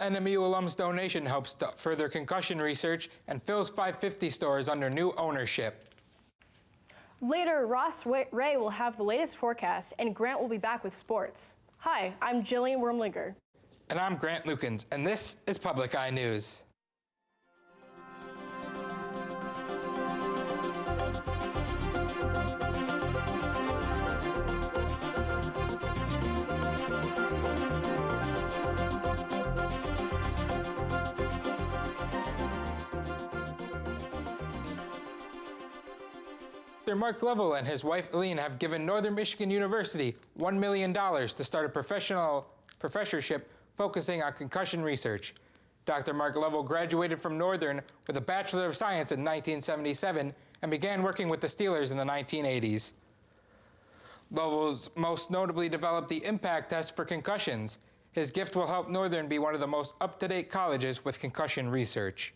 NMU alums donation helps further concussion research, and Phil's 550 store is under new ownership. Later, Ross Ray will have the latest forecast, and Grant will be back with sports. Hi, I'm Jillian Wormlinger. And I'm Grant Lukens, and this is Public Eye News. Dr. Mark Lovell and his wife Eileen have given Northern Michigan University $1 million to start a professorship focusing on concussion research. Dr. Mark Lovell graduated from Northern with a Bachelor of Science in 1977 and began working with the Steelers in the 1980s. Lovell's most notably developed the IMPACT test for concussions. His gift will help Northern be one of the most up-to-date colleges with concussion research.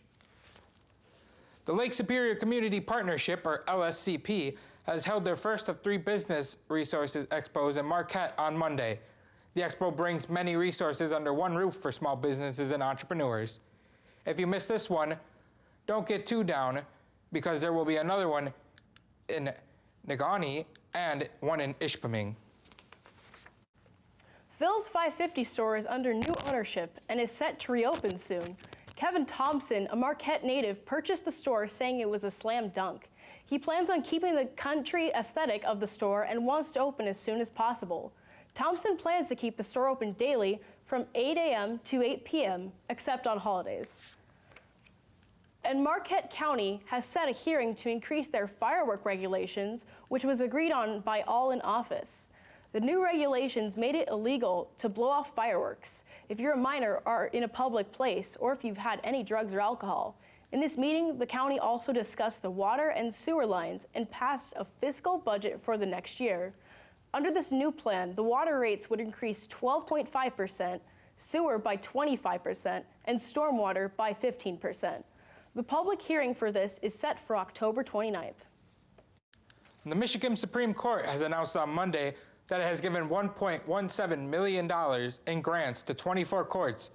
The Lake Superior Community Partnership, or LSCP, has held their first of 3 business resources expos in Marquette on Monday. The expo brings many resources under one roof for small businesses and entrepreneurs. If you missed this one, don't get too down, because there will be another one in Negaunee and one in Ishpeming. Phil's 550 store is under new ownership and is set to reopen soon. Kevin Thompson, a Marquette native, purchased the store saying it was a slam dunk. He plans on keeping the country aesthetic of the store and wants to open as soon as possible. Thompson plans to keep the store open daily from 8 a.m. to 8 p.m., except on holidays. And Marquette County has set a hearing to increase their firework regulations, which was agreed on by all in office. The new regulations made it illegal to blow off fireworks if you're a minor or in a public place, or if you've had any drugs or alcohol. In this meeting, the county also discussed the water and sewer lines and passed a fiscal budget for the next year. Under this new plan, the water rates would increase 12.5%, sewer by 25%, and stormwater by 15%. The public hearing for this is set for October 29th. The Michigan Supreme Court has announced on Monday that it has given $1.17 million in grants to 24 courts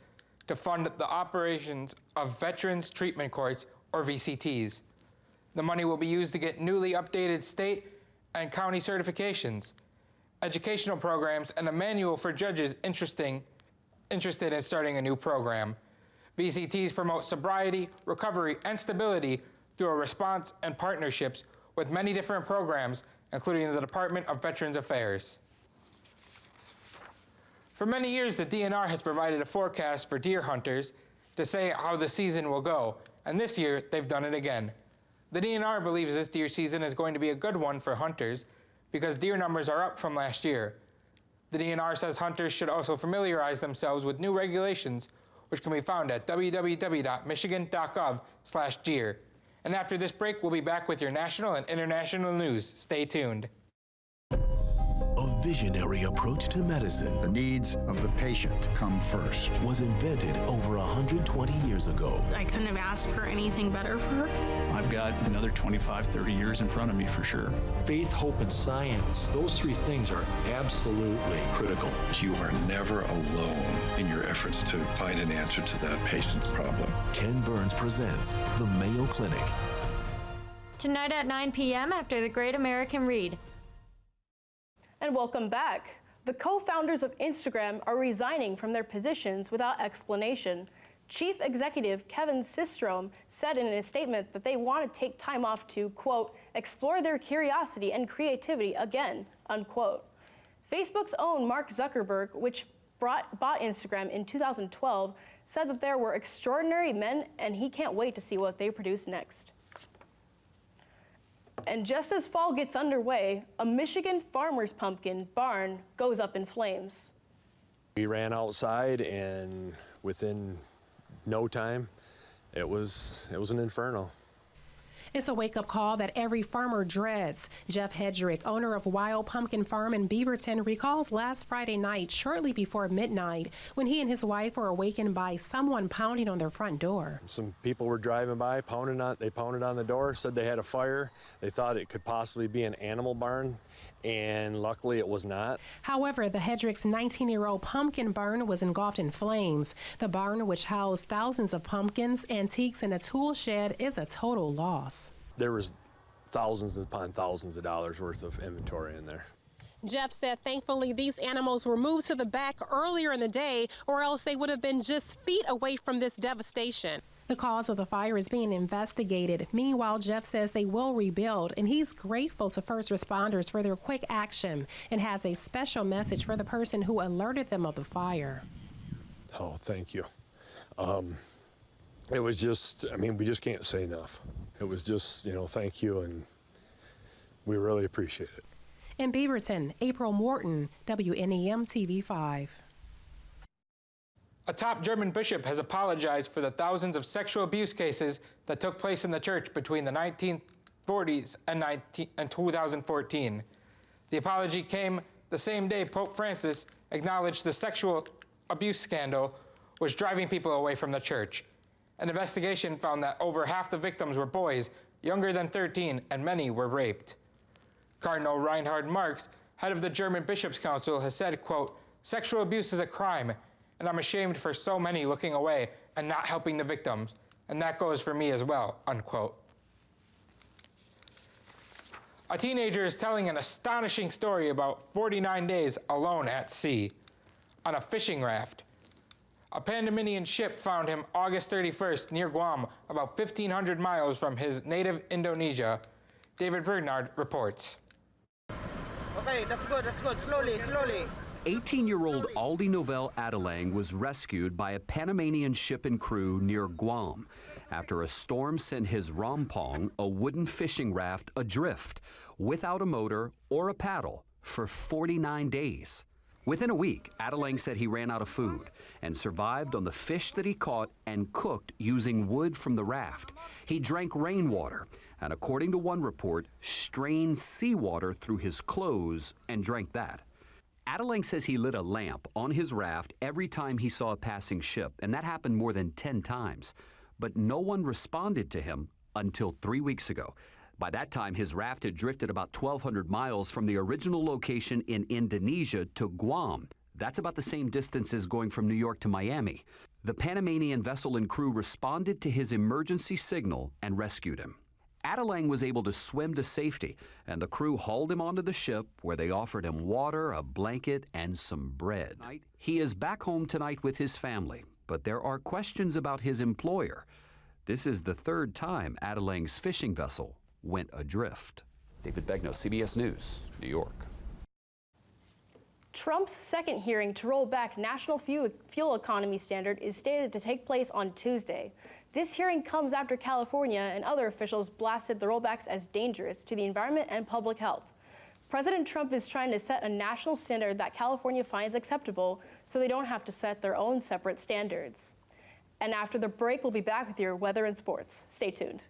to fund the operations of Veterans Treatment Courts, or VCTs. The money will be used to get newly updated state and county certifications, educational programs, and a manual for judges interested in starting a new program. VCTs promote sobriety, recovery, and stability through a response and partnerships with many different programs, including the Department of Veterans Affairs. For many years, the DNR has provided a forecast for deer hunters to say how the season will go, and this year, they've done it again. The DNR believes this deer season is going to be a good one for hunters because deer numbers are up from last year. The DNR says hunters should also familiarize themselves with new regulations, which can be found at www.michigan.gov/deer. And after this break, we'll be back with your national and international news. Stay tuned. A visionary approach to medicine. The needs of the patient come first. Was invented over 120 years ago. I couldn't have asked for anything better for her. I've got another 25, 30 years in front of me for sure. Faith, hope, and science. Those 3 things are absolutely critical. You are never alone in your efforts to find an answer to that patient's problem. Ken Burns presents The Mayo Clinic. Tonight at 9 p.m. after the Great American Read. And welcome back. The co-founders of Instagram are resigning from their positions without explanation. Chief Executive Kevin Systrom said in a statement that they want to take time off to, quote, explore their curiosity and creativity again, unquote. Facebook's own Mark Zuckerberg, which bought Instagram in 2012, said that there were extraordinary men and he can't wait to see what they produce next. And just as fall gets underway, a Michigan farmer's pumpkin barn goes up in flames. We ran outside and within no time, it was an inferno. It's a wake-up call that every farmer dreads. Jeff Hedrick, owner of Wild Pumpkin Farm in Beaverton, recalls last Friday night, shortly before midnight, when he and his wife were awakened by someone pounding on their front door. Some people were driving by, they pounded on the door, said they had a fire. They thought it could possibly be an animal barn, and luckily it was not. However, the Hedrick's 19-year-old pumpkin barn was engulfed in flames. The barn, which housed thousands of pumpkins, antiques, and a tool shed, is a total loss. There was thousands upon thousands of dollars worth of inventory in there. Jeff said thankfully these animals were moved to the back earlier in the day, or else they would have been just feet away from this devastation. The cause of the fire is being investigated. Meanwhile, Jeff says they will rebuild, and he's grateful to first responders for their quick action and has a special message for the person who alerted them of the fire. Oh, thank you. It was just, I mean, we just can't say enough. It was just, thank you, and we really appreciate it. In Beaverton, April Morton, WNEM TV5. A top German bishop has apologized for the thousands of sexual abuse cases that took place in the church between the 1940s and 2014. The apology came the same day Pope Francis acknowledged the sexual abuse scandal was driving people away from the church. An investigation found that over half the victims were boys younger than 13, and many were raped. Cardinal Reinhard Marx, head of the German Bishops' Council, has said, quote, "Sexual abuse is a crime, and I'm ashamed for so many looking away and not helping the victims, and that goes for me as well," unquote. A teenager is telling an astonishing story about 49 days alone at sea on a fishing raft. A Panamanian ship found him August 31st near Guam, about 1,500 miles from his native Indonesia. David Bernard reports. Okay, that's good, slowly. 18-year-old Aldi Novell Adelang was rescued by a Panamanian ship and crew near Guam after a storm sent his rompong, a wooden fishing raft, adrift without a motor or a paddle for 49 days. Within a week, Adelang said he ran out of food and survived on the fish that he caught and cooked using wood from the raft. He drank rainwater and, according to one report, strained seawater through his clothes and drank that. Adelang says he lit a lamp on his raft every time he saw a passing ship, and that happened more than 10 times. But no one responded to him until 3 weeks ago. By that time, his raft had drifted about 1,200 miles from the original location in Indonesia to Guam. That's about the same distance as going from New York to Miami. The Panamanian vessel and crew responded to his emergency signal and rescued him. Adelang was able to swim to safety, and the crew hauled him onto the ship where they offered him water, a blanket, and some bread. He is back home tonight with his family, but there are questions about his employer. This is the third time Adelang's fishing vessel went adrift. David Begnaud, CBS News, New York. Trump's second hearing to roll back national fuel economy standard is slated to take place on Tuesday. This hearing comes after California and other officials blasted the rollbacks as dangerous to the environment and public health. President Trump is trying to set a national standard that California finds acceptable so they don't have to set their own separate standards. And after the break, we'll be back with your weather and sports. Stay tuned.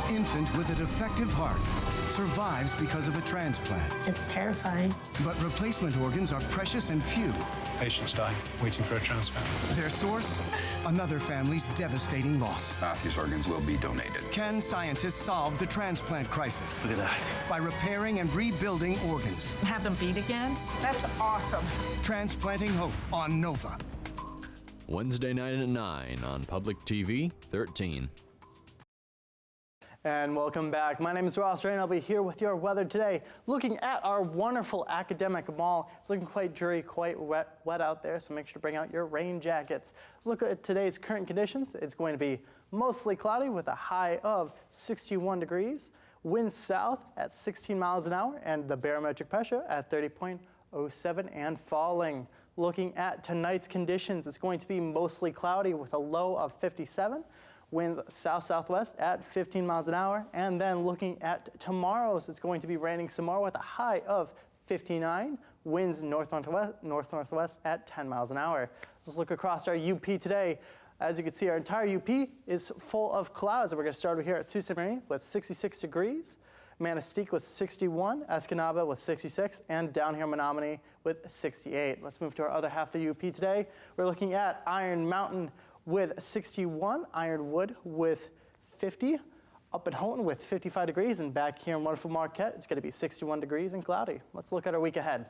Infant with a defective heart survives because of a transplant. It's terrifying. But replacement organs are precious and few. Patients die waiting for a transplant. Their source? Another family's devastating loss. Matthew's organs will be donated. Can scientists solve the transplant crisis? Look at that. By repairing and rebuilding organs. Have them beat again? That's awesome. Transplanting Hope on Nova. Wednesday night at 9 on Public TV 13. And welcome back. My name is Ross Ray, and I'll be here with your weather today, looking at our wonderful academic mall. It's looking quite dreary, quite wet out there, so make sure to bring out your rain jackets. Let's look at today's current conditions. It's going to be mostly cloudy with a high of 61 degrees, winds south at 16 miles an hour, and the barometric pressure at 30.07 and falling. Looking at tonight's conditions, it's going to be mostly cloudy with a low of 57. Winds south-southwest at 15 miles an hour. And then looking at tomorrow's, it's going to be raining some more with a high of 59. Winds north-northwest at 10 miles an hour. Let's look across our UP today. As you can see, our entire UP is full of clouds. We're going to start over here at Sault Ste. Marie with 66 degrees. Manistee with 61, Escanaba with 66, and down here Menominee with 68. Let's move to our other half of the UP today. We're looking at Iron Mountain with 61, Ironwood with 50, up in Houghton with 55 degrees, and back here in wonderful Marquette, it's going to be 61 degrees and cloudy. Let's look at our week ahead.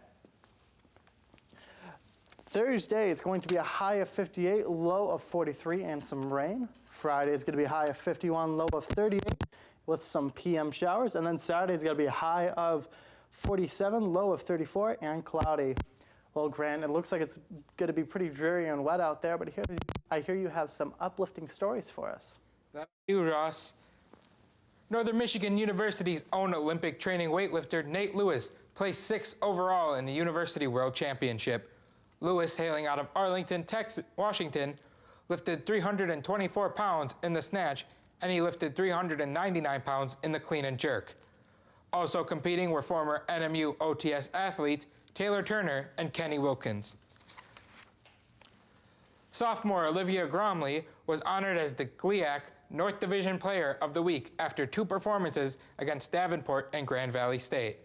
Thursday, it's going to be a high of 58, low of 43, and some rain. Friday is going to be a high of 51, low of 38, with some PM showers. And then Saturday is going to be a high of 47, low of 34, and cloudy. Well, Grant, it looks like it's going to be pretty dreary and wet out there, but I hear you have some uplifting stories for us. That's you, Ross. Northern Michigan University's own Olympic training weightlifter Nate Lewis placed 6th overall in the University World Championship. Lewis, hailing out of Arlington, Washington, lifted 324 pounds in the snatch, and he lifted 399 pounds in the clean and jerk. Also competing were former NMU OTS athletes Taylor Turner and Kenny Wilkins. Sophomore Olivia Gromley was honored as the GLIAC North Division Player of the Week after 2 performances against Davenport and Grand Valley State.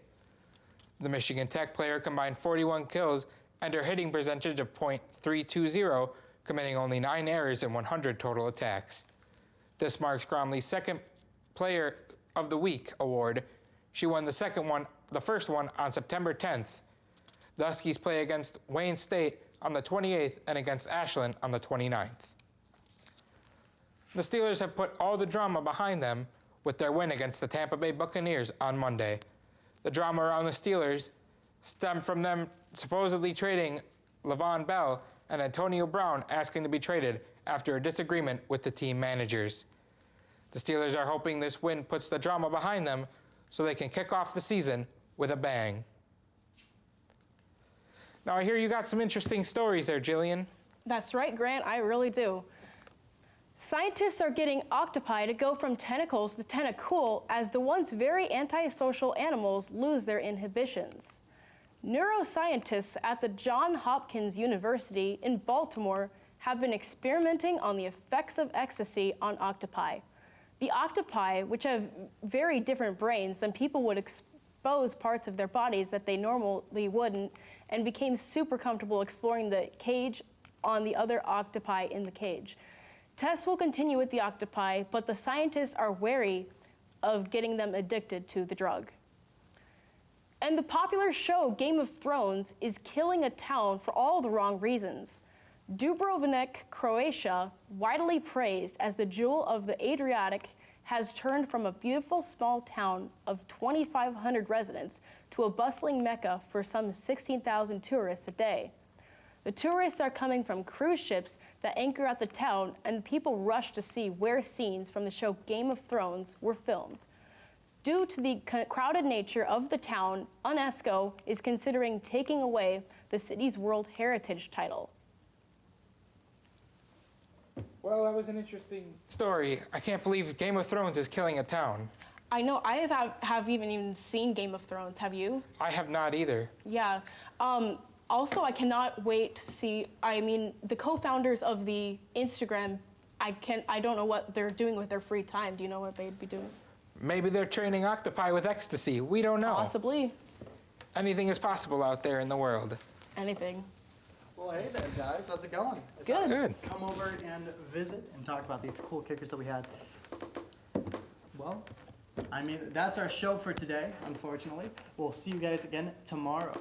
The Michigan Tech player combined 41 kills and her hitting percentage of .320, committing only 9 errors in 100 total attacks. This marks Gromley's 2nd Player of the Week award. She won the first one on September 10th. The Huskies play against Wayne State on the 28th and against Ashland on the 29th. The Steelers have put all the drama behind them with their win against the Tampa Bay Buccaneers on Monday. The drama around the Steelers stemmed from them supposedly trading Le'Veon Bell and Antonio Brown asking to be traded after a disagreement with the team managers. The Steelers are hoping this win puts the drama behind them so they can kick off the season with a bang. Now, I hear you got some interesting stories there, Jillian. That's right, Grant, I really do. Scientists are getting octopi to go from tentacles to tentacool as the once very antisocial animals lose their inhibitions. Neuroscientists at the Johns Hopkins University in Baltimore have been experimenting on the effects of ecstasy on octopi. The octopi, which have very different brains than people, would expose parts of their bodies that they normally wouldn't, and became super comfortable exploring the cage on the other octopi in the cage. Tests will continue with the octopi, but the scientists are wary of getting them addicted to the drug. And the popular show Game of Thrones is killing a town for all the wrong reasons. Dubrovnik, Croatia, widely praised as the jewel of the Adriatic, has turned from a beautiful small town of 2,500 residents to a bustling mecca for some 16,000 tourists a day. The tourists are coming from cruise ships that anchor at the town, and people rush to see where scenes from the show Game of Thrones were filmed. Due to the crowded nature of the town, UNESCO is considering taking away the city's World Heritage title. Well, that was an interesting story. I can't believe Game of Thrones is killing a town. I know, I have even seen Game of Thrones, have you? I have not either. Yeah. Also, I cannot wait to see, the co-founders of the Instagram, I don't know what they're doing with their free time. Do you know what they'd be doing? Maybe they're training octopi with ecstasy. We don't know. Possibly. Anything is possible out there in the world. Anything. Well, hey there, guys. How's it going? Good. Good. Come over and visit and talk about these cool kickers that we had. Well, that's our show for today, unfortunately. We'll see you guys again tomorrow.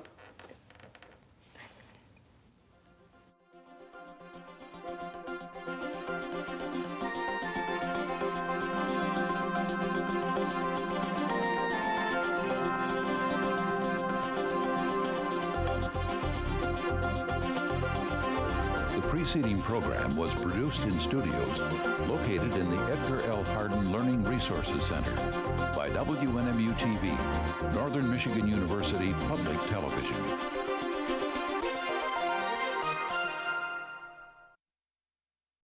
The preceding program was produced in studios located in the Edgar L. Hardin Learning Resources Center by WNMU-TV, Northern Michigan University Public Television.